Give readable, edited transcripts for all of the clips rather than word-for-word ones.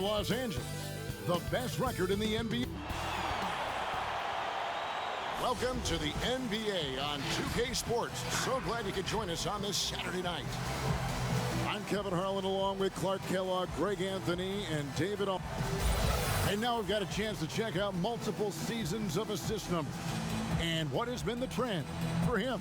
Los Angeles, the best record in the NBA. Welcome to the NBA on 2K Sports. So glad you could join us on this Saturday night. I'm Kevin Harlan along with Clark Kellogg, Greg Anthony, and David. And now we've got a chance to check out multiple seasons of assist numbers and what has been the trend for him.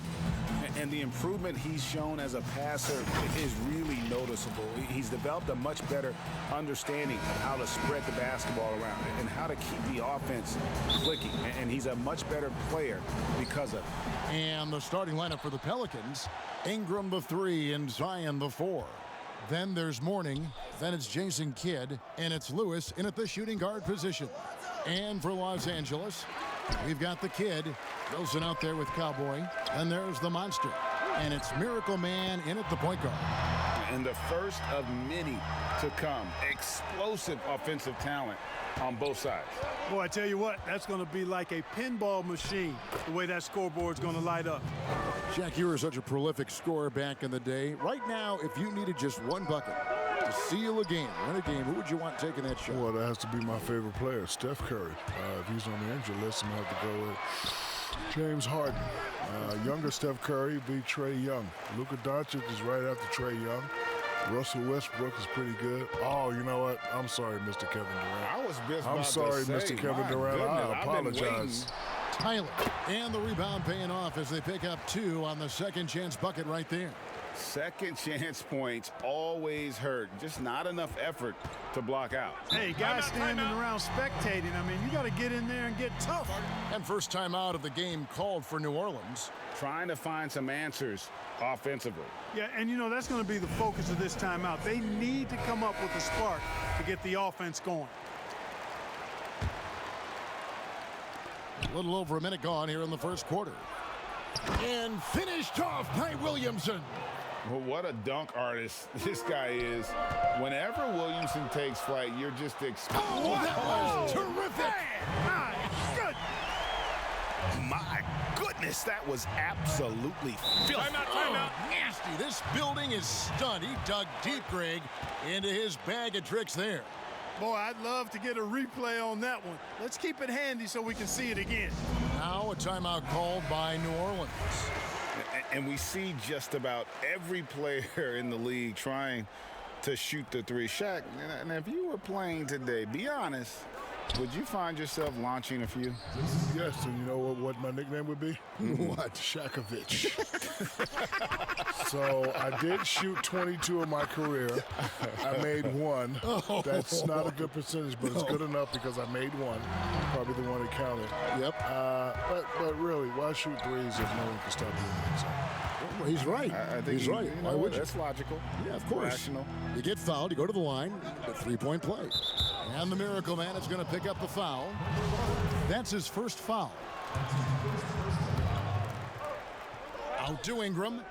And the improvement he's shown as a passer is really noticeable. He's developed a much better understanding of how to spread the basketball around and how to keep the offense clicking. And he's a much better player because of it. And the starting lineup for the Pelicans, Ingram the 3 and Zion the 4. Then there's Mourning, then it's Jason Kidd, and it's Lewis in at the shooting guard position. And for Los Angeles, we've got the Kid, Williamson out there with Cowboy, and there's the Monster. And it's Miracle Man in at the point guard. And the first of many to come. Explosive offensive talent on both sides. Boy, I tell you what, that's going to be like a pinball machine, the way that scoreboard's going to light up. Jack, you were such a prolific scorer back in the day. Right now, if you needed just one bucket to seal a game, win a game, who would you want taking that shot? Well, that has to be my favorite player, Steph Curry. If he's on the injury list, I'm going to have to go with James Harden. Younger Steph Curry be Trae Young. Luka Doncic is right after Trae Young. Russell Westbrook is pretty good. Oh, you know what? I'm sorry, Mr. Kevin Durant. I was just I'm about sorry, to say, Mr. Kevin Durant. I apologize. Tyler, and the rebound paying off as they pick up 2 on the second chance bucket right there. Second chance points always hurt. Just not enough effort to block out. Hey, guys standing around spectating, I mean, you got to get in there and get tough. And first time out of the game called for New Orleans. Trying to find some answers offensively. Yeah, and you know, that's going to be the focus of this timeout. They need to come up with a spark to get the offense going. A little over a minute gone here in the first quarter. And finished off by Williamson. Well, what a dunk artist this guy is. Whenever Williamson takes flight, you're just expecting. Oh, that was terrific. My goodness, that was absolutely filthy. Timeout. Nasty. This building is stunned. He dug deep, Greg, into his bag of tricks there. Boy, I'd love to get a replay on that one. Let's keep it handy so we can see it again. Now a timeout called by New Orleans. And we see just about every player in the league trying to shoot the 3. Shaq, and if you were playing today, be honest, would you find yourself launching a few? Yes, and you know what my nickname would be? What? Shakovich. So I did shoot 22 in my career. I made 1. That's not a good percentage, but it's good enough because I made 1. Probably the one that counted. Yep. But really, why shoot threes if no one can stop doing it? Well, he's right. I think he's right. You Why know, would you? that's logical. Yeah, of course. Rational. You get fouled, you go to the line, a 3-point play. And the Miracle Man is going to pick up the foul. That's his first foul. Out to Ingram.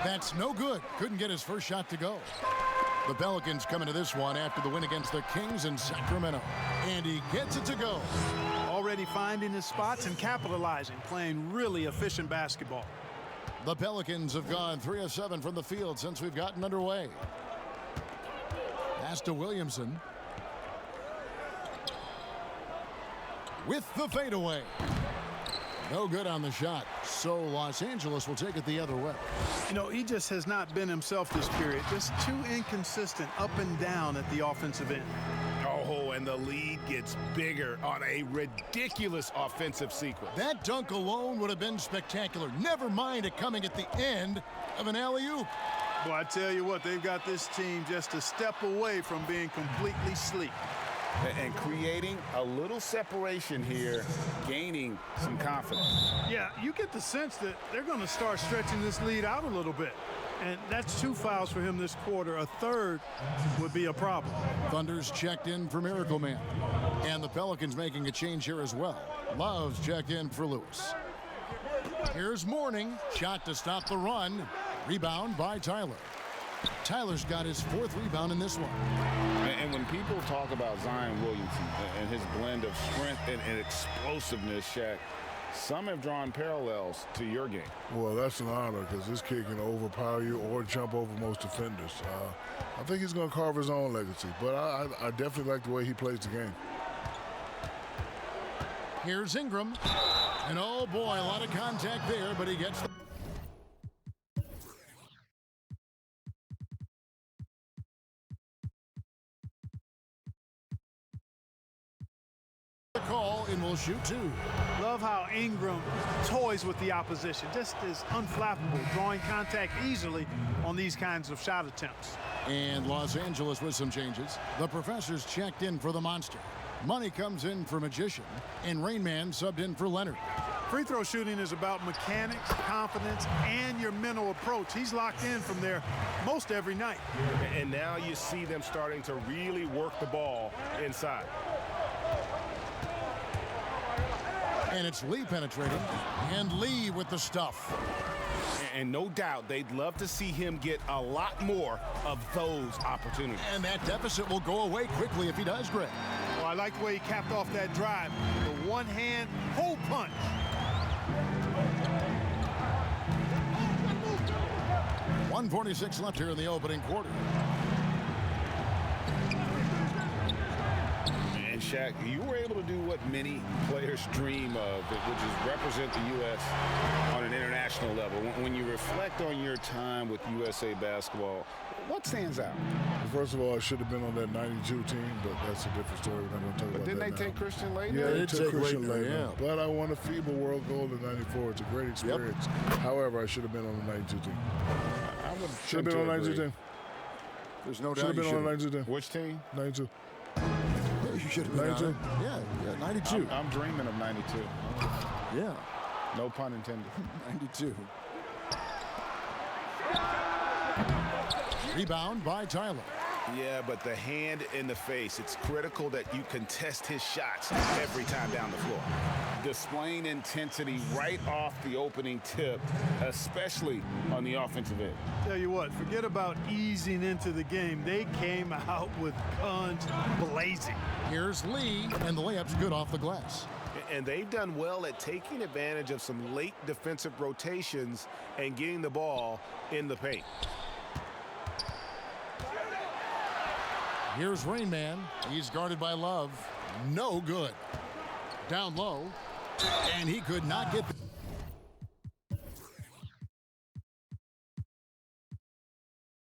That's no good. Couldn't get his first shot to go. The Pelicans come into this one after the win against the Kings in Sacramento. And he gets it to go. Already finding his spots and capitalizing, playing really efficient basketball. The Pelicans have gone 3 of 7 from the field since we've gotten underway. Pass to Williamson. With the fadeaway. No good on the shot. So Los Angeles will take it the other way. You know, he just has not been himself this period. Just too inconsistent up and down at the offensive end. Oh, and the lead gets bigger on a ridiculous offensive sequence. That dunk alone would have been spectacular. Never mind it coming at the end of an alley-oop. Boy, I tell you what, they've got this team just a step away from being completely sleek. And creating a little separation here, gaining some confidence. Yeah, you get the sense that they're going to start stretching this lead out a little bit. And that's 2 fouls for him this quarter. A third would be a problem. Thunder's checked in for Miracle Man. And the Pelicans making a change here as well. Love's checked in for Lewis. Here's Mourning. Shot to stop the run. Rebound by Tyler. Tyler's got his 4th rebound in this one. And when people talk about Zion Williamson and his blend of strength and explosiveness, Shaq, Some have drawn parallels to your game. Well, that's an honor because this kid can overpower you or jump over most defenders. I think he's going to carve his own legacy, but I definitely like the way he plays the game. Here's Ingram. And oh boy, a lot of contact there, but he gets the call and will shoot two. Love how Ingram toys with the opposition. Just is unflappable, drawing contact easily on these kinds of shot attempts. And Los Angeles with some changes. The professor's checked in for the Monster. Money comes in for Magician, and Rain Man subbed in for Leonard. Free throw shooting is about mechanics, confidence, and your mental approach. He's locked in from there most every night. And now you see them starting to really work the ball inside. And it's Lee penetrating, and Lee with the stuff. And no doubt they'd love to see him get a lot more of those opportunities. And that deficit will go away quickly if he does, Greg. Well, I like the way he capped off that drive. The one-hand hole punch. .146 left here in the opening quarter. And Shaq, you were able to do what many players dream of, which is represent the U.S. on an international level. When you reflect on your time with USA basketball, what stands out? First of all, I should have been on that 92 team, but that's a different story. We're not going to talk about that. But didn't they take Christian Laettner? Yeah, they did took take Christian Laettner, Laettner. yeah. But I won a FIBA World Gold in 94. It's a great experience. However, I should have been on the 92 team. I would Should have been on the 92 team. There's no Should doubt have been you on the 92 team. Which team? 92. You should have been 92. on it. Yeah, 92. I'm dreaming of 92. Yeah, No pun intended. 92. Rebound by Tyler. Yeah, but the hand in the face, it's critical that you contest his shots every time down the floor. Displaying intensity right off the opening tip, especially on the offensive end. Tell you what, forget about easing into the game. They came out with guns blazing. Here's Lee, and the layup's good off the glass. And they've done well at taking advantage of some late defensive rotations and getting the ball in the paint. Here's Rain Man. He's guarded by Love. No good. Down low, and he could not get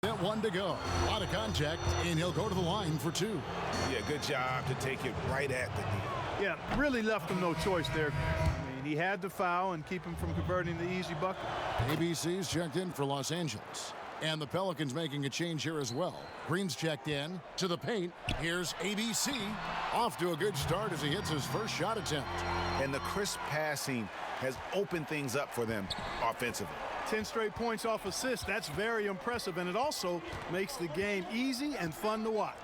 that one to go. A lot of contact, and he'll go to the line for two. Yeah, good job to take it right at the knee. Yeah, really left him no choice there. I mean, he had to foul and keep him from converting the easy bucket. ABC's checked in for Los Angeles. And the Pelicans making a change here as well. Green's checked in to the paint. Here's ABC. Off to a good start as he hits his first shot attempt. And the crisp passing has opened things up for them offensively. 10 straight points off assists. That's very impressive, and it also makes the game easy and fun to watch.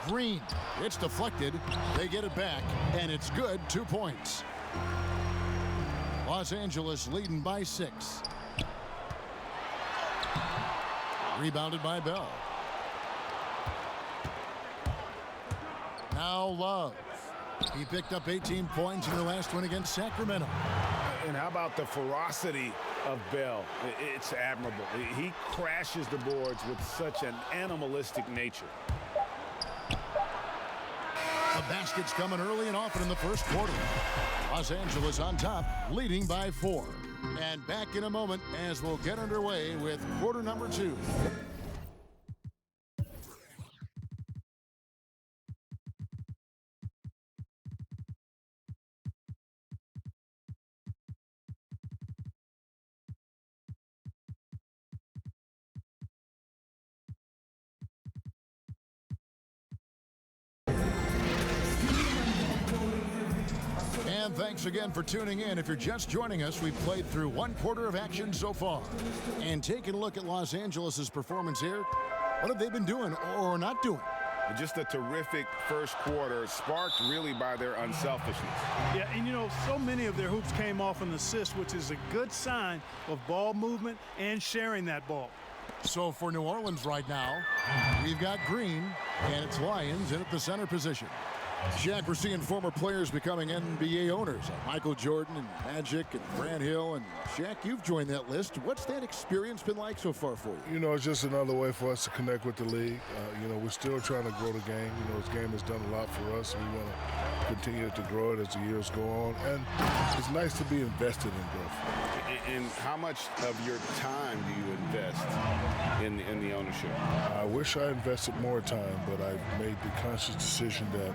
Green, it's deflected. They get it back, and it's good. 2 points. Los Angeles leading by 6. Rebounded by Bell. Now Love. He picked up 18 points in their last win against Sacramento. And how about the ferocity of Bell? It's admirable. He crashes the boards with such an animalistic nature. The basket's coming early and often in the first quarter. Los Angeles on top, leading by 4. And back in a moment as we'll get underway with quarter number 2. And thanks again for tuning in. If you're just joining us, we've played through 1 quarter of action so far. And taking a look at Los Angeles' performance here, what have they been doing or not doing? Just a terrific first quarter, sparked really by their unselfishness. Yeah, and you know, so many of their hoops came off an assist, which is a good sign of ball movement and sharing that ball. So for New Orleans right now, we've got Green, and it's Lyons in at the center position. Jack, we're seeing former players becoming NBA owners, like Michael Jordan and Magic and Grant Hill. And Jack, you've joined that list. What's that experience been like so far for you? You know, it's just another way for us to connect with the league. You know, we're still trying to grow the game. You know, this game has done a lot for us. We want to continue to grow it as the years go on. And it's nice to be invested in growth. And how much of your time do you invest in the ownership? I wish I invested more time, but I've made the conscious decision that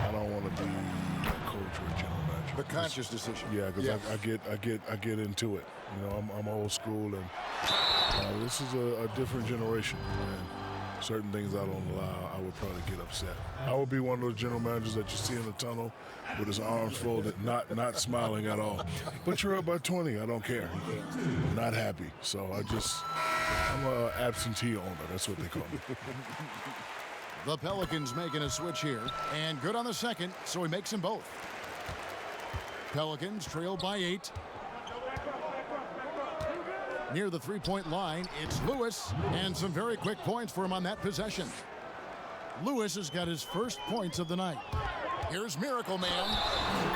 I don't want to be a coach or a general manager. The conscious decision. Yeah, because I get into it. You know, I'm old school, and this is a different generation. And certain things I don't allow, I would probably get upset. I would be one of those general managers that you see in the tunnel with his arms folded, not smiling at all. But you're up by 20, I don't care. Not happy. So I'm an absentee owner, that's what they call me. The Pelicans making a switch here, and good on the second, so he makes them both. Pelicans trail by 8. Near the three-point line, it's Lewis, and some very quick points for him on that possession. Lewis has got his first points of the night. Here's Miracle Man,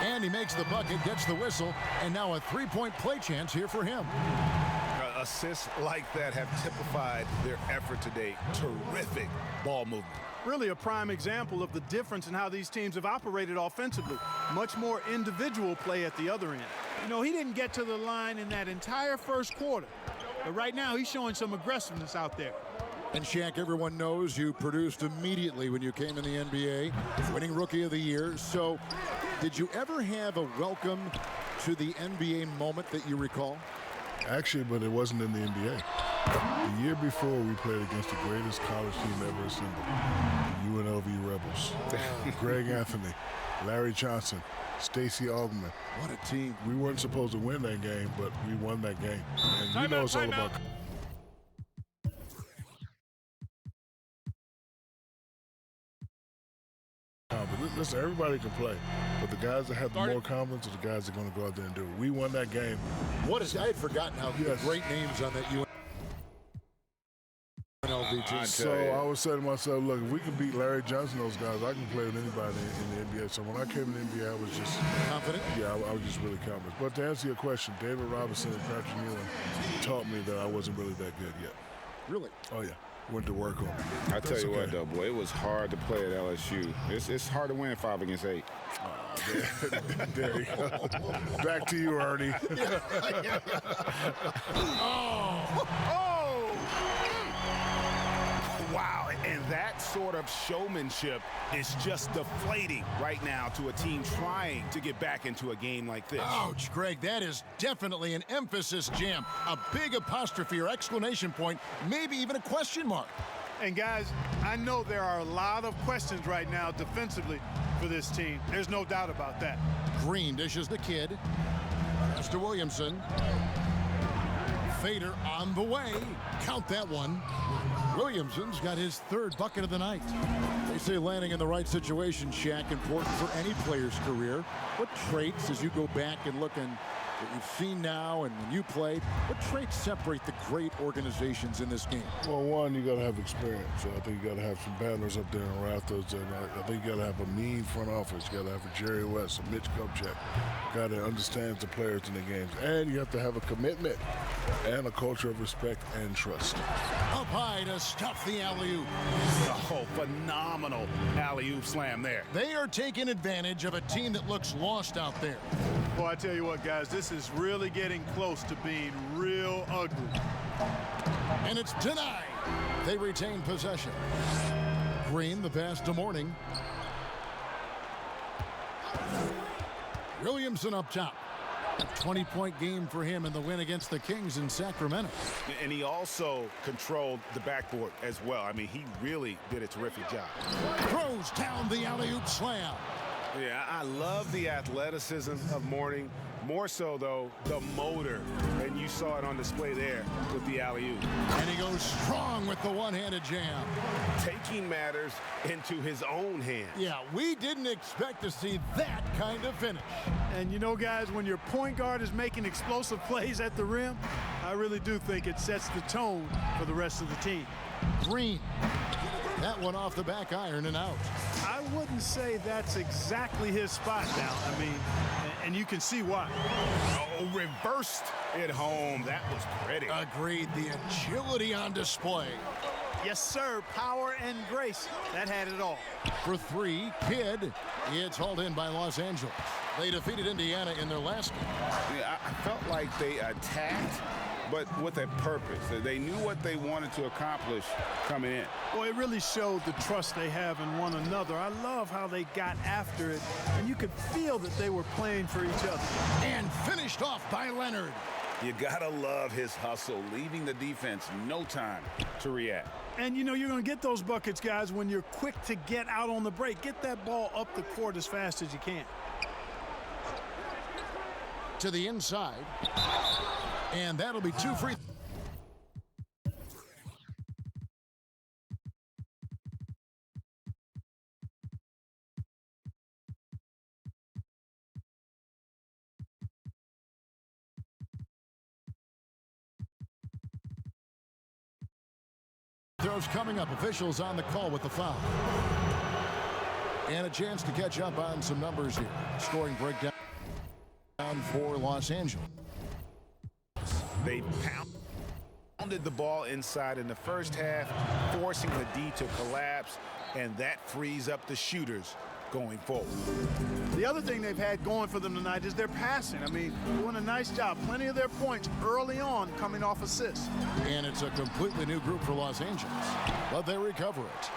and he makes the bucket, gets the whistle, and now a three-point play chance here for him. Assists like that have typified their effort today. Terrific ball movement. Really a prime example of the difference in how these teams have operated offensively. Much more individual play at the other end. You know, he didn't get to the line in that entire first quarter. But right now, he's showing some aggressiveness out there. And Shaq, everyone knows you produced immediately when you came in the NBA, winning Rookie of the Year. So did you ever have a welcome to the NBA moment that you recall? Actually, but it wasn't in the NBA. The year before, we played against the greatest college team ever assembled, the UNLV Rebels. Greg Anthony, Larry Johnson, Stacey Augmon. What a team. We weren't supposed to win that game, but we won that game. And you know it's all about... Listen, everybody can play, but the guys that have more confidence are the guys that are going to go out there and do it. We won that game. I had forgotten how great names on that UNLV team. So I would say to myself, look, if we can beat Larry Johnson, those guys, I can play with anybody in the NBA. So when I came in the NBA, I was just confident. Yeah, I was just really confident. But to answer your question, David Robinson and Patrick Ewing taught me that I wasn't really that good yet. Really? Oh yeah. Went to work on it. I tell you what, though, boy, it was hard to play at LSU. It's hard to win 5 against 8. There you go. Back to you, Ernie. Wow, and that sort of showmanship is just deflating right now to a team trying to get back into a game like this. Ouch, Greg, that is definitely an emphasis jam. A big apostrophe or exclamation point, maybe even a question mark. And guys, I know there are a lot of questions right now defensively for this team. There's no doubt about that. Green dishes the kid. Pass to Williamson. Fader on the way. Count that one. Williamson's got his third bucket of the night. They say landing in the right situation, Shaq, important for any player's career. What traits, as you go back and look and that you've seen now and when you played, what traits separate the great organizations in this game? Well, one, you got to have experience. So I think you got to have some banners up there and rafters, and I think you got to have a mean front office. You got to have a Jerry West, a Mitch Kupchak, guy that understands the players in the games, and you have to have a commitment and a culture of respect and trust. Up high to stuff the alley-oop. Oh, phenomenal alley-oop slam there. They are taking advantage of a team that looks lost out there. Well, I tell you what, guys, this is really getting close to being real ugly. And it's denied. They retain possession. Green, the pass to Mourning. Williamson up top. A 20-point game for him in the win against the Kings in Sacramento. And he also controlled the backboard as well. I mean, he really did a terrific job. Throws down the alley-oop slam. Yeah, I love the athleticism of Mourning. More so, though, the motor. And you saw it on display there with the alley-oop. And he goes strong with the one-handed jam. Taking matters into his own hands. Yeah, we didn't expect to see that kind of finish. And you know, guys, when your point guard is making explosive plays at the rim, I really do think it sets the tone for the rest of the team. Green. That one off the back iron and out. I wouldn't say that's exactly his spot now. I mean, and you can see why. Oh, reversed it home. That was pretty. Agreed. The agility on display. Yes, sir. Power and grace. That had it all. For three, Kidd. It's hauled in by Los Angeles. They defeated Indiana in their last game. Yeah, I felt like they attacked, but with a purpose. They knew what they wanted to accomplish coming in. Well, it really showed the trust they have in one another. I love how they got after it, and you could feel that they were playing for each other. And finished off by Leonard. You gotta love his hustle, leaving the defense no time to react. And, you know, you're going to get those buckets, guys, when you're quick to get out on the break. Get that ball up the court as fast as you can. To the inside. And that'll be 2 free. Throws coming up. Officials on the call with the foul. And a chance to catch up on some numbers here. Scoring breakdown for Los Angeles. They pounded the ball inside in the first half, forcing the D to collapse, and that frees up the shooters going forward. The other thing they've had going for them tonight is their passing. I mean, doing a nice job. Plenty of their points early on coming off assists. And it's a completely new group for Los Angeles, but they recover it.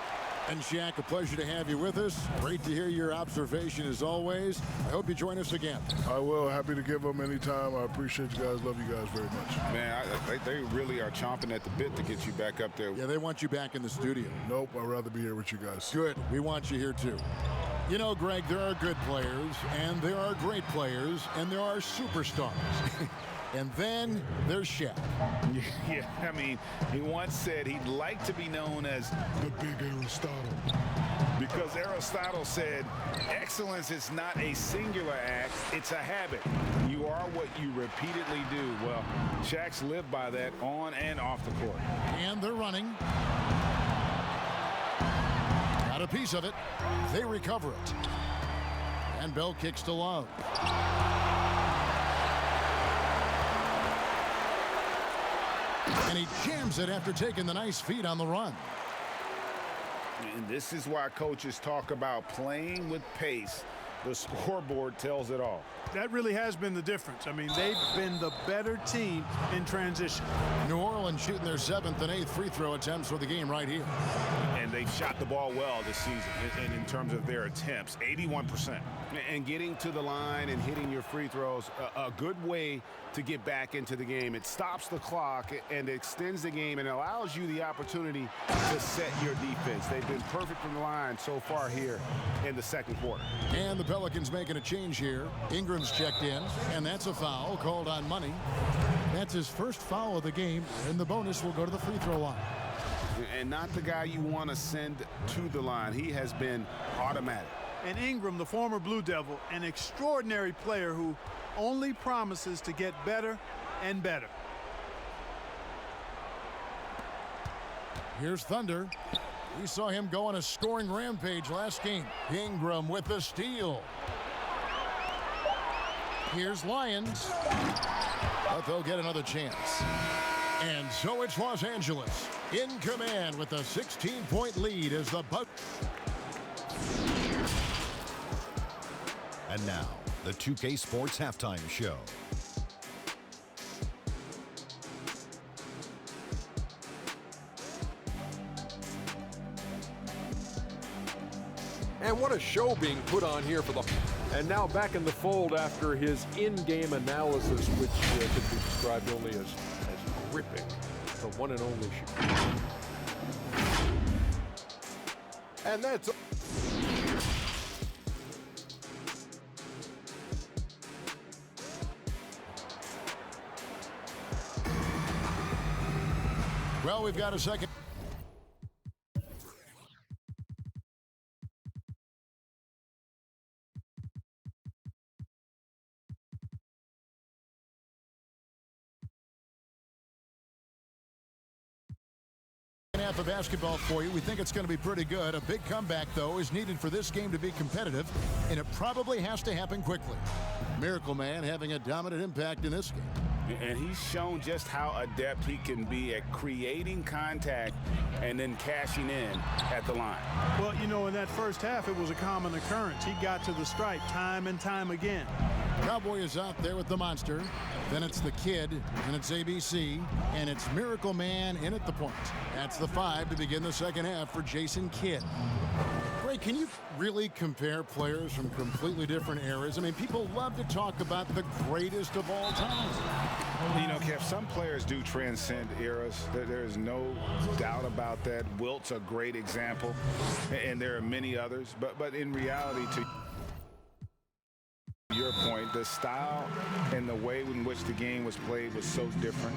And Shaq, a pleasure to have you with us. Great to hear your observation as always. I hope you join us again. I will. Happy to give them anytime. I appreciate you guys. Love you guys very much. Man, they really are chomping at the bit to get you back up there. Yeah, they want you back in the studio. Nope, I'd rather be here with you guys. Good. We want you here too. You know, Greg, there are good players, and there are great players, and there are superstars. And then there's Shaq. Yeah, I mean, he once said he'd like to be known as The Big Aristotle. because Aristotle said, excellence is not a singular act, it's a habit. You are what you repeatedly do. Well, Shaq's lived by that on and off the court. And they're running. Got a piece of it. They recover it. And Bell kicks to Love. And he jams it after taking the nice feed on the run. And this is why coaches talk about playing with pace. The scoreboard tells it all. That really has been the difference. I mean, they've been the better team in transition. New Orleans shooting their 7th and 8th free throw attempts for the game right here. And they've shot the ball well this season in terms of their attempts, 81%. And getting to the line and hitting your free throws, a good way to get back into the game. It stops the clock and extends the game and allows you the opportunity to set your defense. They've been perfect from the line so far here in the second quarter. And the Pelicans making a change here. Ingram's checked in, and that's a foul called on Mourning. That's his first foul of the game, and the bonus will go to the free throw line. And not the guy you want to send to the line. He has been automatic. And Ingram, the former Blue Devil, an extraordinary player who only promises to get better and better. Here's Thunder. We saw him go on a scoring rampage last game. Ingram with the steal. Here's Lions. But they'll get another chance. And so it's Los Angeles in command with a 16-point lead as the Bucks. And now, the 2K Sports Halftime Show. And what a show being put on here for the... And now back in the fold after his in-game analysis, which could be described only as gripping. The one and only shoot. And that's... Well, we've got a second. half of basketball for you. We think it's going to be pretty good. A big comeback, though, is needed for this game to be competitive, and it probably has to happen quickly. Miracle Man having a dominant impact in this game. And he's shown just how adept he can be at creating contact and then cashing in at the line. Well, you know, in that first half, it was a common occurrence. He got to the stripe time and time again. Cowboy is out there with the monster. Then it's the kid, and it's ABC, and it's Miracle Man in at the point. That's the 5 to begin the second half for Jason Kidd. Ray, can you really compare players from completely different eras? I mean, people love to talk about the greatest of all time. You know, Kev, some players do transcend eras. There is no doubt about that. Wilt's a great example, and there are many others. But in reality, to your point, the style and the way in which the game was played was so different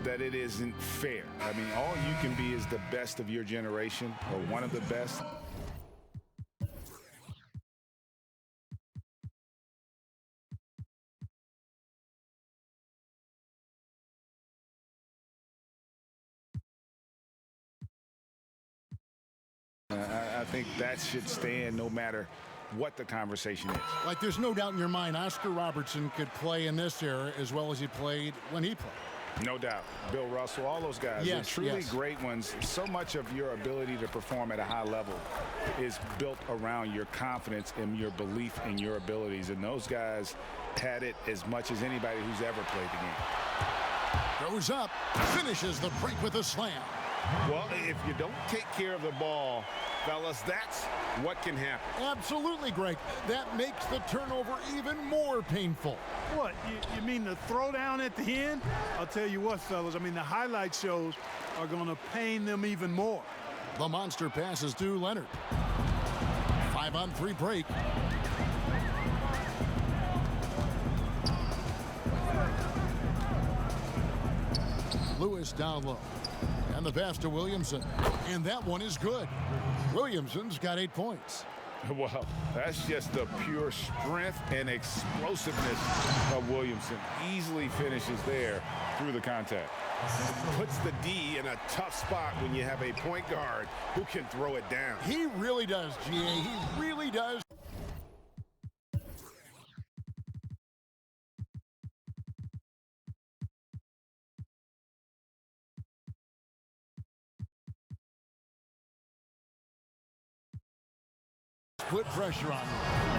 that it isn't fair. I mean, all you can be is the best of your generation or one of the best. I think that should stand no matter what the conversation is. Like, there's no doubt in your mind Oscar Robertson could play in this era as well as he played when he played. No doubt. Bill Russell, all those guys. Yes, They're truly yes. great ones. So much of your ability to perform at a high level is built around your confidence and your belief in your abilities. And those guys had it as much as anybody who's ever played the game. Goes up, finishes the break with a slam. Well, if you don't take care of the ball, fellas, that's what can happen. Absolutely, Greg. That makes the turnover even more painful. What, you mean the throwdown at the end? I'll tell you what, fellas, I mean, the highlight shows are going to pain them even more. The monster passes to Leonard. 5-on-3 break. Lewis down low. And the pass to Williamson. And that one is good. Williamson's got 8 points. Well, that's just the pure strength and explosiveness of Williamson. Easily finishes there through the contact. Puts the D in a tough spot when you have a point guard who can throw it down. He really does, GA. He really does. Put pressure on him.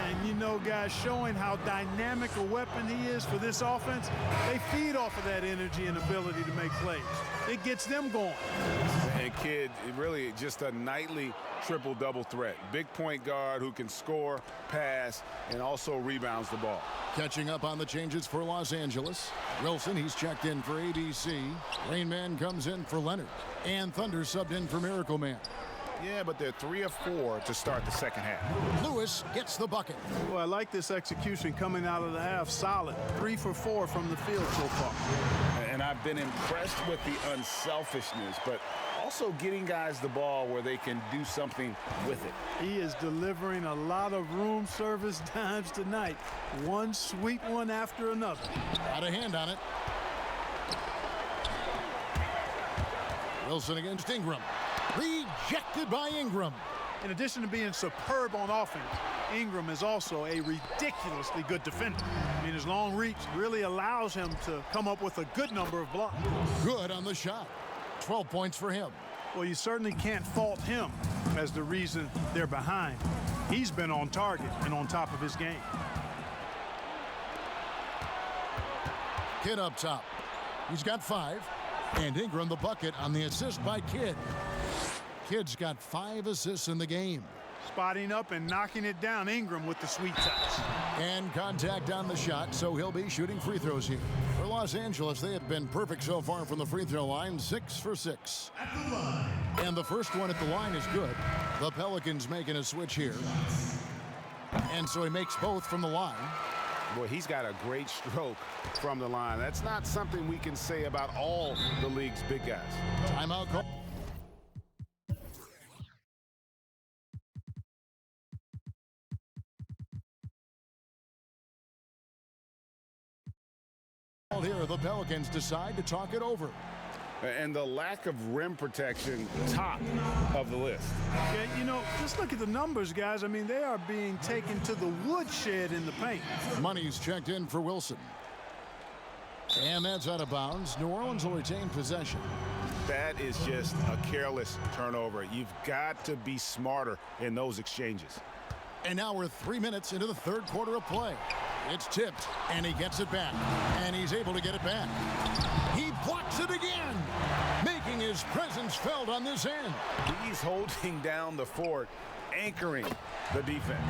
And you know, guys, showing how dynamic a weapon he is for this offense, they feed off of that energy and ability to make plays. It gets them going. And Kidd, really just a nightly triple-double threat. Big point guard who can score, pass, and also rebounds the ball. Catching up on the changes for Los Angeles. Wilson, he's checked in for ABC. Rain Man comes in for Leonard. And Thunder subbed in for Miracle Man. Yeah, but they're 3 of 4 to start the second half. Lewis gets the bucket. Well, I like this execution coming out of the half. Solid. 3 for 4 from the field so far. And I've been impressed with the unselfishness, but also getting guys the ball where they can do something with it. He is delivering a lot of room service dimes tonight. One sweet one after another. Got a hand on it. Wilson against Ingram. Rejected by Ingram. In addition to being superb on offense, Ingram is also a ridiculously good defender. I mean, his long reach really allows him to come up with a good number of blocks. Good on the shot. 12 points for him. Well, you certainly can't fault him as the reason they're behind. He's been on target and on top of his game. Kidd up top. He's got 5. And Ingram the bucket on the assist by Kidd. Kidd's got 5 assists in the game. Spotting up and knocking it down, Ingram with the sweet touch. And contact on the shot, so he'll be shooting free throws here. For Los Angeles, they have been perfect so far from the free throw line, 6 for 6. And the first one at the line is good. The Pelicans making a switch here. And so he makes both from the line. Boy, he's got a great stroke from the line. That's not something we can say about all the league's big guys. Timeout call. Here, the Pelicans decide to talk it over. And the lack of rim protection, top of the list. Yeah, you know, just look at the numbers, guys. I mean, they are being taken to the woodshed in the paint. Money's checked in for Wilson. And that's out of bounds. New Orleans will retain possession. That is just a careless turnover. You've got to be smarter in those exchanges. And now we're 3 minutes into the third quarter of play. It's tipped, and he gets it back. And he's able to get it back. He blocks it again, making his presence felt on this end. He's holding down the fort, anchoring the defense.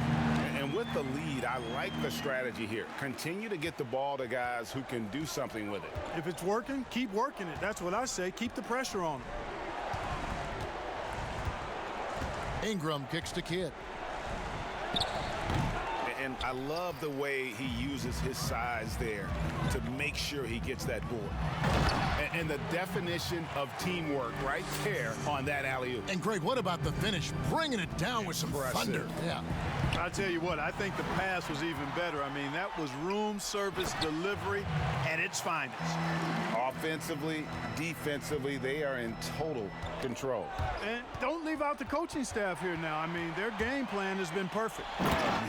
And with the lead, I like the strategy here. Continue to get the ball to guys who can do something with it. If it's working, keep working it. That's what I say. Keep the pressure on him. Ingram kicks to Kidd. And I love the way he uses his size there to make sure he gets that board. And the definition of teamwork right there on that alley-oop. And Greg, what about the finish? Bringing it down with some thunder. Yeah. I'll tell you what, I think the pass was even better. I mean, that was room service delivery at its finest. Offensively, defensively, they are in total control. And don't leave out the coaching staff here now. I mean, their game plan has been perfect.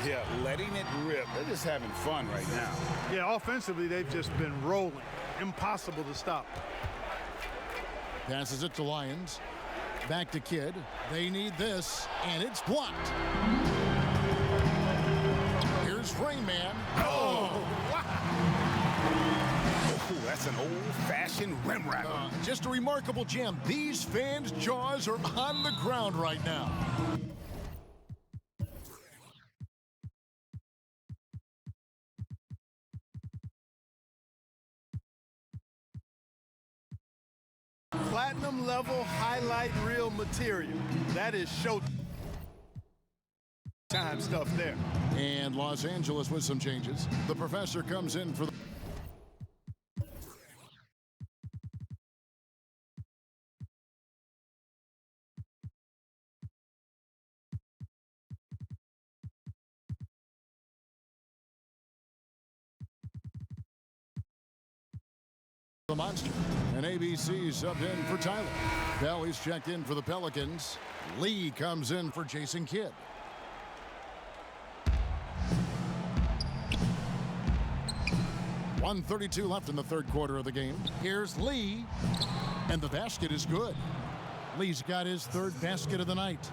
Yeah, letting it rip. They're just having fun right now. Yeah, offensively, they've just been rolling. Impossible to stop. Passes it to Lyons. Back to Kidd. They need this, and it's blocked. Here's Rain Man. Oh, wow. Ooh, that's an old-fashioned rim rattler. Just a remarkable gem. These fans' jaws are on the ground right now. Platinum level highlight reel material. That is showtime stuff there. And Los Angeles with some changes. The professor comes in for the monster. And ABC subbed in for Tyler. Bell is checked in for the Pelicans. Lee comes in for Jason Kidd. .132 left in the third quarter of the game. Here's Lee, and the basket is good. Lee's got his third basket of the night.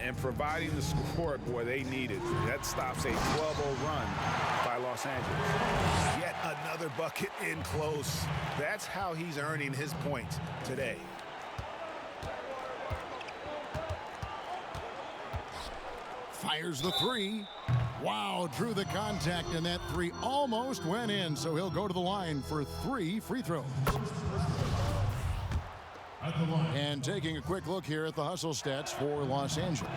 And providing the score, boy, they needed. That stops a 12-0 run by Los Angeles. Yet another bucket in close. That's how he's earning his points today. Fires the three. Wow, drew the contact, and that three almost went in, so he'll go to the line for 3 free throws. And taking a quick look here at the hustle stats for Los Angeles.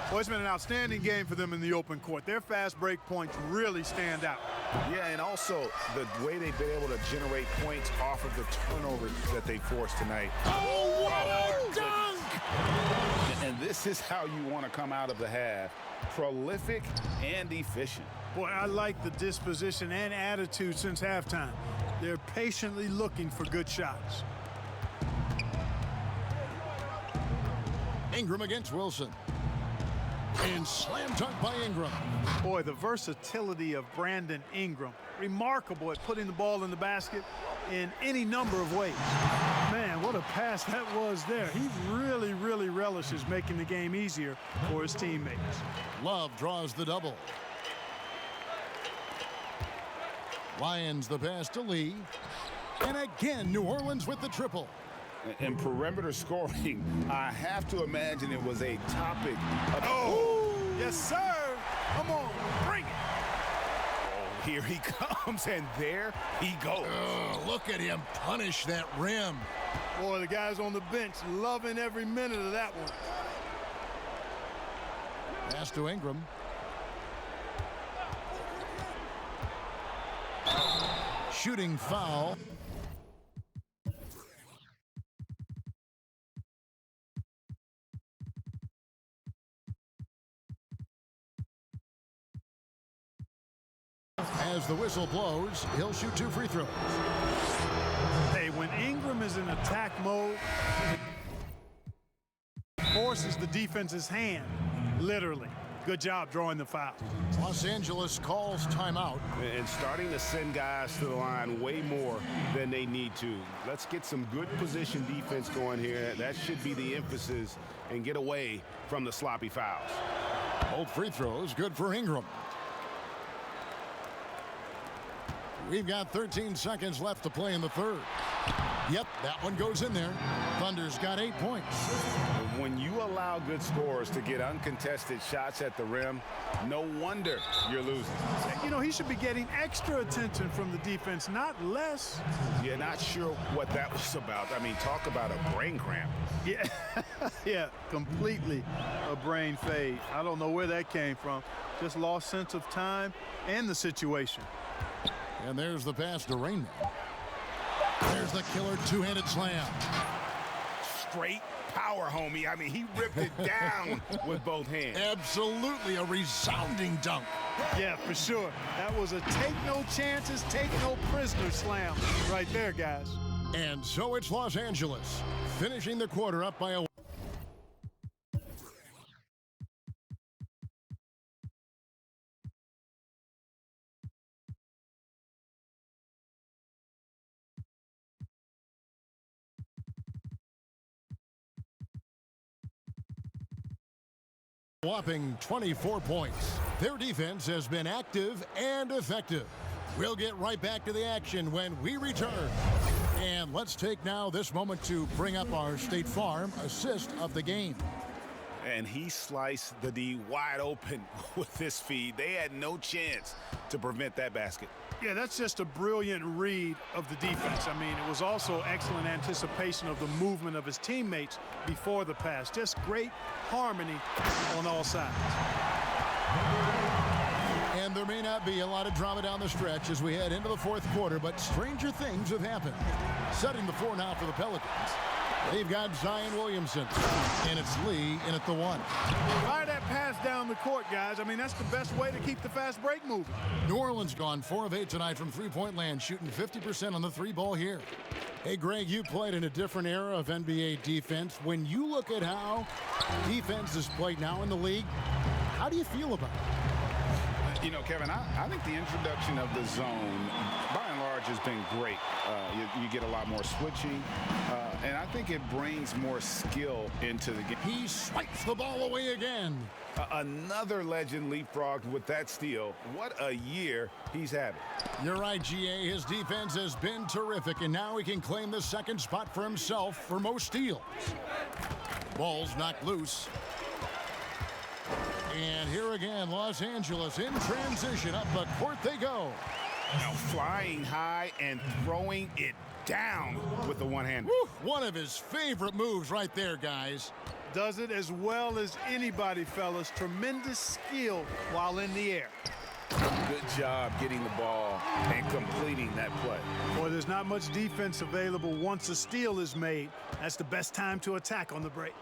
Well, it's been an outstanding game for them in the open court. Their fast break points really stand out. Yeah, and also the way they've been able to generate points off of the turnovers that they forced tonight. Oh, what a dunk! And this is how you want to come out of the half. Prolific and efficient. Boy, I like the disposition and attitude since halftime. They're patiently looking for good shots. Ingram against Wilson. And slam dunk by Ingram. Boy, the versatility of Brandon Ingram. Remarkable at putting the ball in the basket in any number of ways. Man, what a pass that was there. He really, really relishes making the game easier for his teammates. Love draws the double. Lions the pass to Lee. And again, New Orleans with the triple. And perimeter scoring, I have to imagine it was a topic of... Oh, yes, sir. Come on, bring it. Oh, here he comes, and there he goes. Look at him punish that rim. Boy, the guys on the bench loving every minute of that one. Pass to Ingram. Shooting foul. As the whistle blows, he'll shoot 2 free throws. They win when Ingram is in attack mode, it forces the defense's hand, literally. Good job drawing the foul. Los Angeles calls timeout. And starting to send guys to the line way more than they need to. Let's get some good position defense going here. That should be the emphasis, and get away from the sloppy fouls. Both free throws good for Ingram. We've got 13 seconds left to play in the third. Yep, that one goes in there. Thunder's got 8 points. When you allow good scorers to get uncontested shots at the rim, no wonder you're losing. You know, he should be getting extra attention from the defense, not less. You're not sure what that was about. I mean, talk about a brain cramp. Yeah, yeah, completely a brain fade. I don't know where that came from. Just lost sense of time and the situation. And there's the pass to Rainman. There's the killer two-handed slam. Straight power, homie. I mean, he ripped it down with both hands. Absolutely a resounding dunk. Yeah, for sure. That was a take no chances, take no prisoner slam right there, guys. And so it's Los Angeles, finishing the quarter up by a... whopping 24 points. Their defense has been active and effective. We'll get right back to the action when we return. And let's take now this moment to bring up our State Farm assist of the game. And he sliced the D wide open with his feed. They had no chance to prevent that basket. Yeah, that's just a brilliant read of the defense. I mean, it was also excellent anticipation of the movement of his teammates before the pass. Just great harmony on all sides. And there may not be a lot of drama down the stretch as we head into the fourth quarter, but stranger things have happened. Setting the floor now for the Pelicans. They've got Zion Williamson, and it's Lee in at the one. Fire that pass down the court, guys. I mean, that's the best way to keep the fast break moving. New Orleans gone 4 of 8 tonight from three-point land, shooting 50% on the three ball here. Hey, Greg, you played in a different era of NBA defense. When you look at how defense is played now in the league, how do you feel about it? You know, Kevin, I think the introduction of the zone, by and large, has been great. You get a lot more switching, and I think it brings more skill into the game. He swipes the ball away again. Another legend leapfrogged with that steal. What a year he's having. You're right, GA. His defense has been terrific, and now he can claim the second spot for himself for most steals. Ball's knocked loose. And here again, Los Angeles in transition. Up the court they go. Now flying high and throwing it down with the one-hand. One of his favorite moves right there, guys. Does it as well as anybody, fellas. Tremendous skill while in the air. Good job getting the ball and completing that play. Boy, there's not much defense available once a steal is made. That's the best time to attack on the break.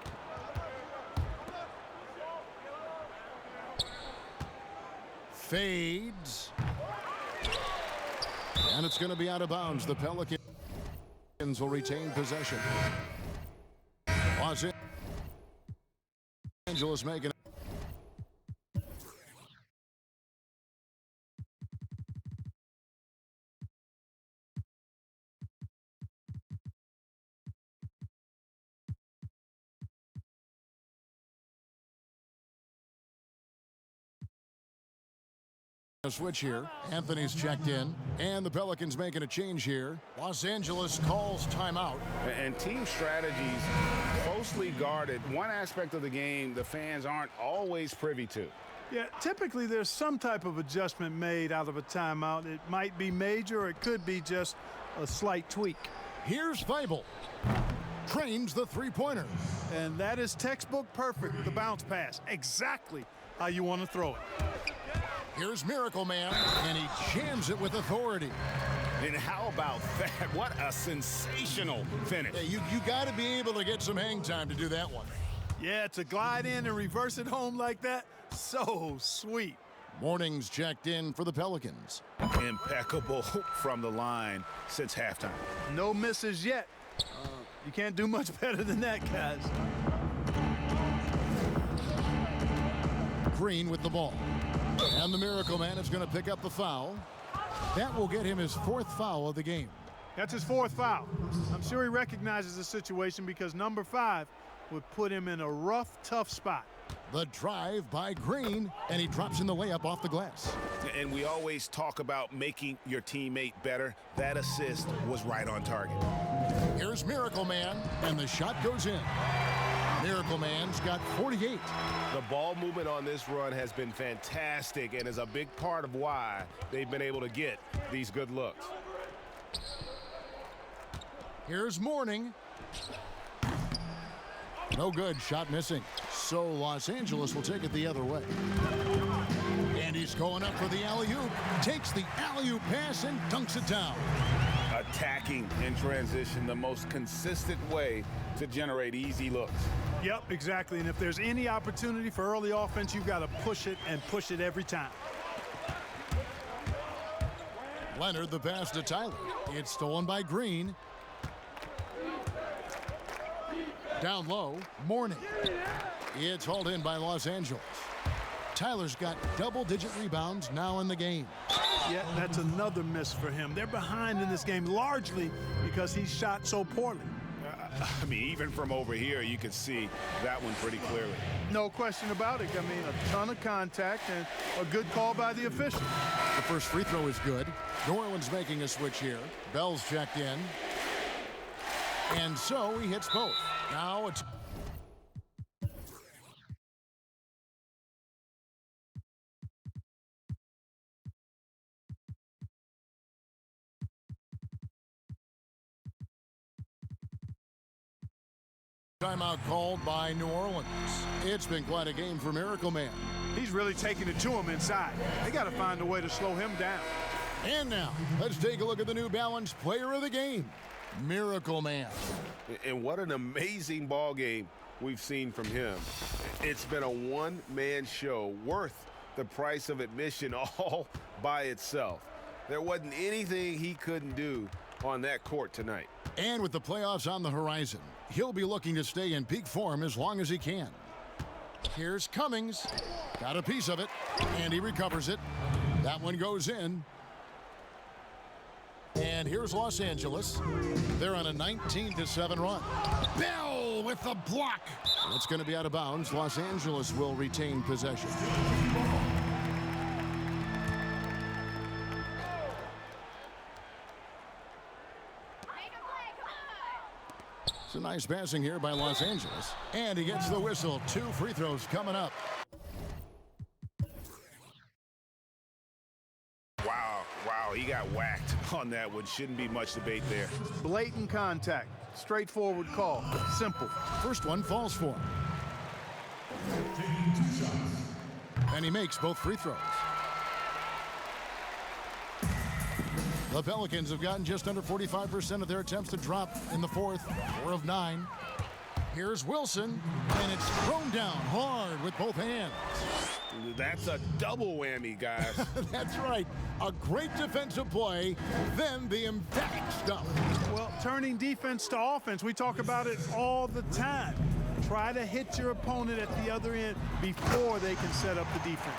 Fades. And it's going to be out of bounds. The Pelicans will retain possession. Los Angeles making it. A switch here. Anthony's checked in, and the Pelicans making a change here. Los Angeles calls timeout. And team strategies closely guarded. One aspect of the game the fans aren't always privy to. Yeah, typically there's some type of adjustment made out of a timeout. It might be major, or it could be just a slight tweak. Here's Fable. Trains the three-pointer. And that is textbook perfect, the bounce pass. Exactly how you want to throw it. Here's Miracle Man, and he jams it with authority. And how about that? What a sensational finish. Hey, you got to be able to get some hang time to do that one. Yeah, to glide in and reverse it home like that, so sweet. Mourning's checked in for the Pelicans. Impeccable from the line since halftime. No misses yet. You can't do much better than that, guys. Green with the ball. And the Miracle Man is going to pick up the foul. That will get him his 4th foul of the game. That's his 4th foul. I'm sure he recognizes the situation because number 5 would put him in a rough, tough spot. The drive by Green, and he drops in the layup off the glass. And we always talk about making your teammate better. That assist was right on target. Here's Miracle Man, and the shot goes in. Miracle Man's got 48. The ball movement on this run has been fantastic and is a big part of why they've been able to get these good looks. Here's Mourning. No good, shot missing. So Los Angeles will take it the other way. And he's going up for the alley-oop. Takes the alley-oop pass and dunks it down. Attacking in transition, the most consistent way to generate easy looks. Yep, exactly. And if there's any opportunity for early offense, you've got to push it and push it every time. Leonard, the pass to Tyler. It's stolen by Green. Down low, Mourning. It's hauled in by Los Angeles. Tyler's got double-digit rebounds now in the game. Yeah, that's another miss for him. They're behind in this game largely because he shot so poorly. I mean, even from over here, you can see that one pretty clearly. No question about it. I mean, a ton of contact and a good call by the official. The first free throw is good. New Orleans making a switch here. Bell's checked in. And so he hits both. Now it's... Timeout called by New Orleans. It's been quite a game for Miracle Man. He's really taking it to him inside. They got to find a way to slow him down. And now, let's take a look at the New Balance player of the game, Miracle Man. And what an amazing ball game we've seen from him. It's been a one-man show worth the price of admission all by itself. There wasn't anything he couldn't do on that court tonight. And with the playoffs on the horizon, he'll be looking to stay in peak form as long as he can. Here's Cummings. Got a piece of it, and he recovers it. That one goes in. And here's Los Angeles. They're on a 19-7 run. Bell with the block. It's going to be out of bounds. Los Angeles will retain possession. It's a nice passing here by Los Angeles. And he gets the whistle. 2 free throws coming up. Wow, he got whacked on that one. Shouldn't be much debate there. Blatant contact. Straightforward call. Simple. First one falls for him. And he makes both free throws. The Pelicans have gotten just under 45% of their attempts to drop in the fourth. 4 of 9. Here's Wilson, and it's thrown down hard with both hands. That's a double whammy, guys. That's right. A great defensive play, then the emphatic stuff. Well, turning defense to offense, we talk about it all the time. Try to hit your opponent at the other end before they can set up the defense.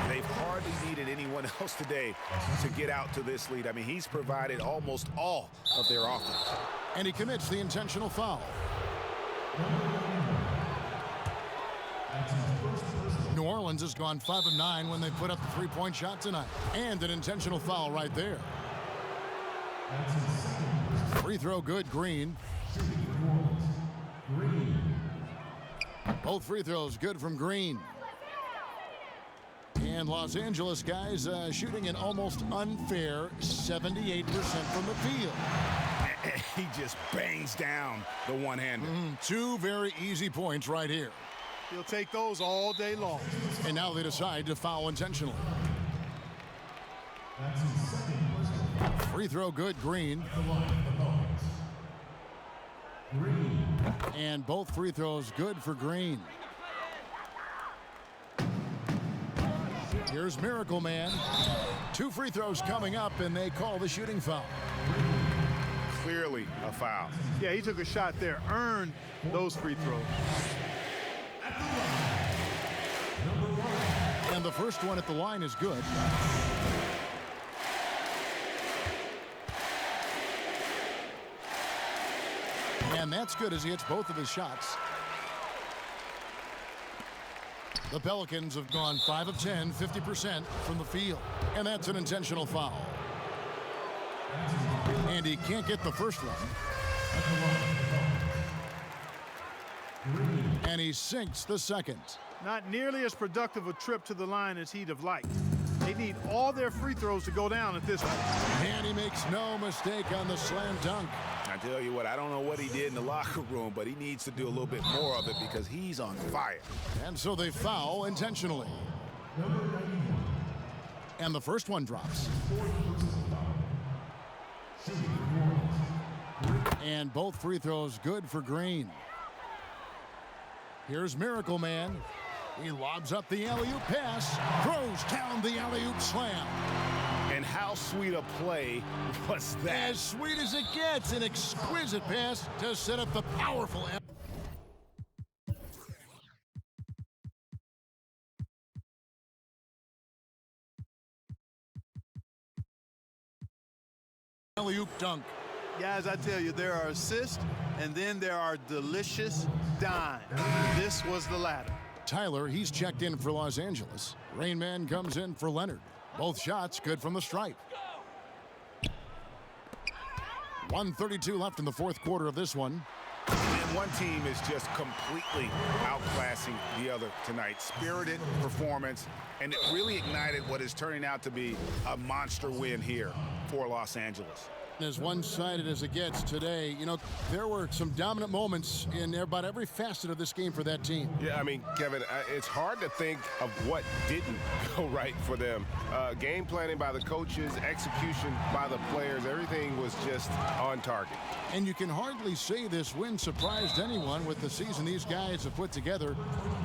They've hardly needed anyone else today to get out to this lead. I mean, he's provided almost all of their offense. And he commits the intentional foul. New Orleans has gone 5 of 9 when they put up the three-point shot tonight. And an intentional foul right there. Free throw good, Green. Both free throws good from Green. And Los Angeles guys shooting an almost unfair 78% from the field. He just bangs down the one-hander. 2 very easy points right here. He'll take those all day long. And now they decide to foul intentionally. Free throw good, Green. And both free throws good for Green. Here's Miracle Man. 2 free throws coming up, and they call the shooting foul. Clearly a foul. Yeah, he took a shot there, earned those free throws. And the first one at the line is good. And that's good as he hits both of his shots. The Pelicans have gone 5 of 10, 50% from the field. And that's an intentional foul. And he can't get the first one. And he sinks the second. Not nearly as productive a trip to the line as he'd have liked. They need all their free throws to go down at this point. And he makes no mistake on the slam dunk. I tell you what, I don't know what he did in the locker room, but he needs to do a little bit more of it because he's on fire. And so they foul intentionally. And the first one drops. And both free throws good for Green. Here's Miracle Man. He lobs up the alley-oop pass, throws down the alley-oop slam. And how sweet a play was that? As sweet as it gets, an exquisite pass to set up the powerful alley-oop dunk. Guys, I tell you, there are assists, and then there are delicious dimes. This was the latter. Tyler, he's checked in for Los Angeles. Rain Man comes in for Leonard. Both shots good from the stripe. 1:32 left in the fourth quarter of this one. And one team is just completely outclassing the other tonight. Spirited performance, and it really ignited what is turning out to be a monster win here for Los Angeles. As one-sided as it gets today, you know, there were some dominant moments in about every facet of this game for that team. Yeah, I mean, Kevin, it's hard to think of what didn't go right for them. Game planning by the coaches, execution by the players, everything was just on target. And you can hardly say this win surprised anyone with the season these guys have put together.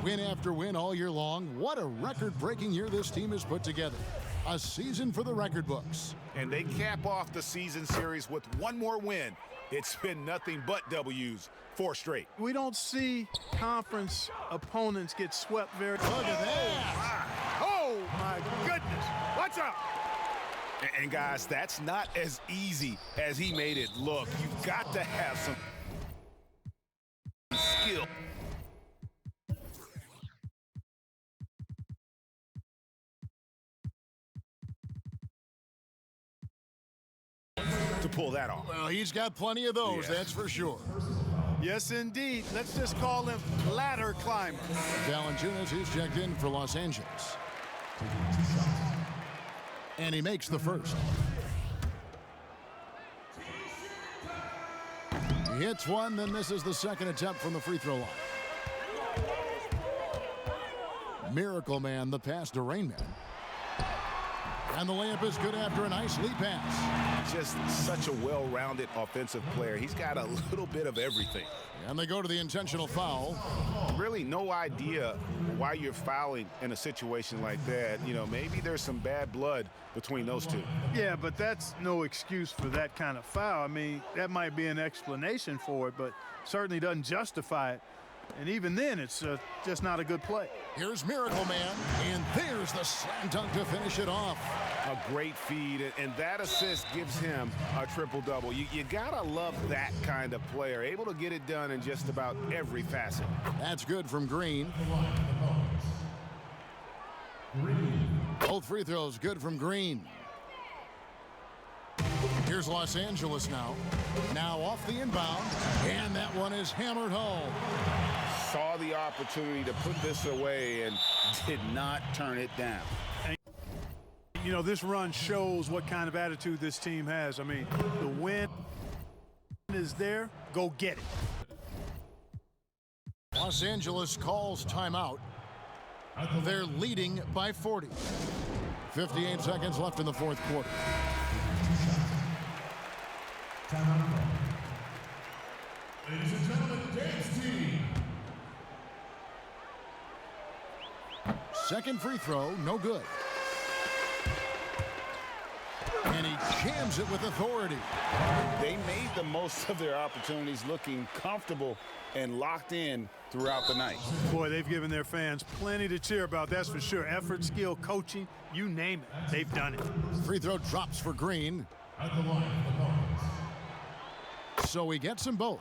Win after win all year long. What a record-breaking year this team has put together. A season for the record books. And they cap off the season series with one more win. It's been nothing but W's, 4 straight. We don't see conference opponents get swept very Look at that. Oh, my goodness. Watch out. And guys, that's not as easy as he made it look. You've got to have some skill. To pull that off. Well, he's got plenty of those, that's for sure. Yes, indeed. Let's just call him ladder climber. Valanciunas, he's checked in for Los Angeles. And he makes the first. He hits one, then misses the second attempt from the free throw line. Miracle Man, the pass to Rain Man. And the layup is good after a nice lead pass. Just such a well-rounded offensive player. He's got a little bit of everything. And they go to the intentional foul. Really no idea why you're fouling in a situation like that. You know, maybe there's some bad blood between those two. Yeah, but that's no excuse for that kind of foul. I mean, that might be an explanation for it, but certainly doesn't justify it. And even then, it's just not a good play. Here's Miracle Man, and there's the slam dunk to finish it off. A great feed, and that assist gives him a triple-double. You gotta love that kind of player, able to get it done in just about every facet. That's good from Green. Both free throws good from Green. Here's Los Angeles now. Now off the inbound, and that one is hammered home. Saw the opportunity to put this away and did not turn it down. And, you know, this run shows what kind of attitude this team has. I mean, the win is there. Go get it. Los Angeles calls timeout. They're leading by 40. 58 seconds left in the fourth quarter. Ladies and gentlemen, dance team. Second free throw, no good. And he jams it with authority. They made the most of their opportunities, looking comfortable and locked in throughout the night. Boy, they've given their fans plenty to cheer about, that's for sure. Effort, skill, coaching, you name it, they've done it. Free throw drops for Green. At the line, the Pelicans. So he gets them both.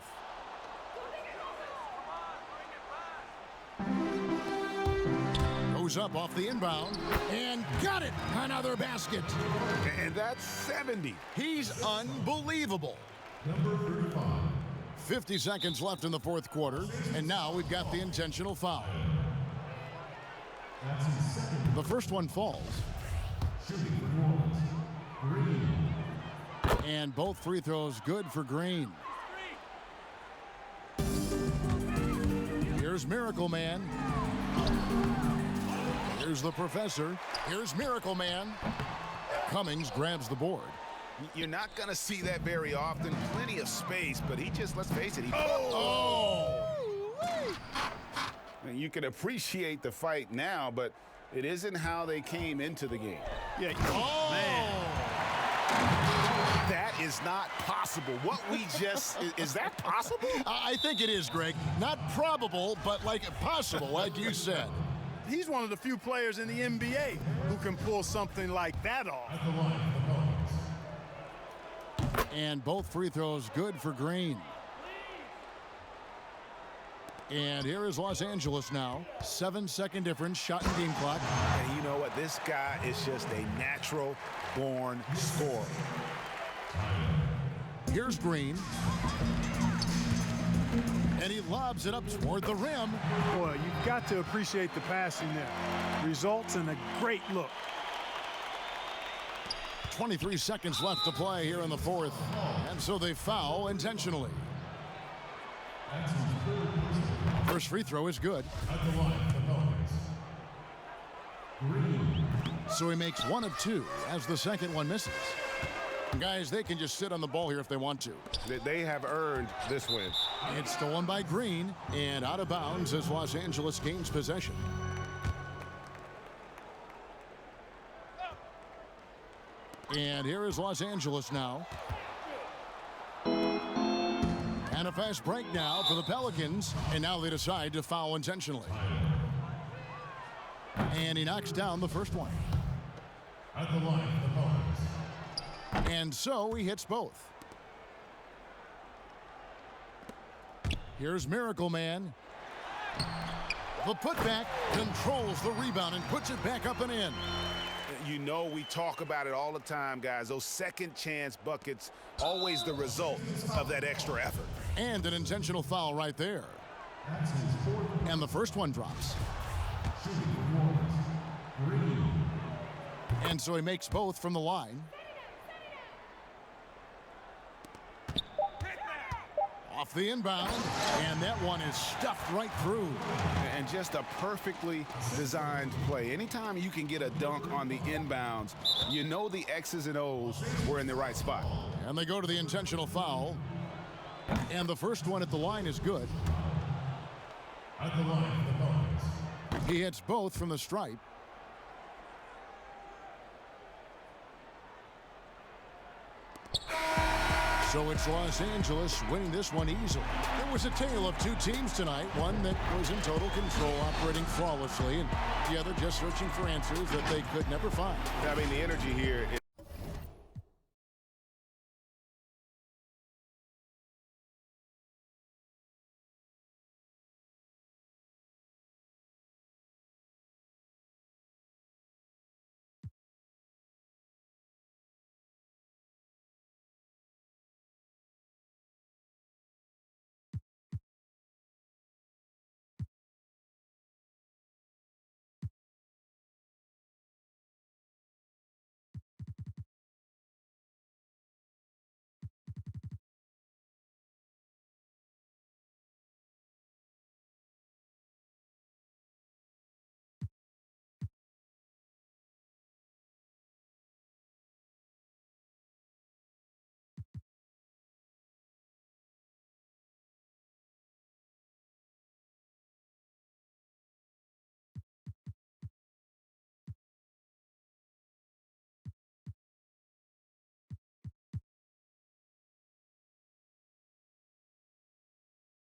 Goes up off the inbound and got it. Another basket. And that's 70. He's unbelievable. Number 35. 50 seconds left in the fourth quarter, and now we've got the intentional foul. That's his second. The first one falls. Shooting for New Orleans. Green. And both free throws good for Green. Here's Miracle Man. Here's the professor. Here's Miracle Man. Cummings grabs the board. You're not going to see that very often. Plenty of space, but he just, let's face it, he... And you can appreciate the fight now, but it isn't how they came into the game. Yeah, Man. That is not possible. What we just... is that possible? I think it is, Greg. Not probable, but like possible, like you said. he's one of the few players in the NBA who can pull something like that off. At the line, the Pelicans. And both free throws good for Green. And here is Los Angeles now. 7-second difference, shot and game clock. And you know what? This guy is just a natural-born scorer. Here's Green. And he lobs it up toward the rim. Boy, you've got to appreciate the passing there. Results in a great look. 23 seconds left to play here in the fourth. And so they foul intentionally. That's his third personal. First free throw is good. At the line, the Pelicans. Green. So he makes 1 of 2 as the second one misses. Guys, they can just sit on the ball here if they want to. They have earned this win. It's stolen by Green and out of bounds as Los Angeles gains possession. And here is Los Angeles now. And a fast break now for the Pelicans. And now they decide to foul intentionally. And he knocks down the first one. At the line, the Pelicans. And so he hits both. Here's Miracle Man. The putback controls the rebound and puts it back up and in. You know, we talk about it all the time, guys. Those second chance buckets, always the result of that extra effort. And an intentional foul right there. That's his fourth. And the first one drops. Shooting for New Orleans. Green. And so he makes both from the line. Off the inbound, and that one is stuffed right through. And just a perfectly designed play. Anytime you can get a dunk on the inbounds, you know the X's and O's were in the right spot. And they go to the intentional foul. And the first one at the line is good. At the line, the Pelicans. He hits both from the stripe. So it's Los Angeles winning this one easily. It was a tale of two teams tonight, one that was in total control, operating flawlessly, and the other just searching for answers that they could never find. I mean, the energy here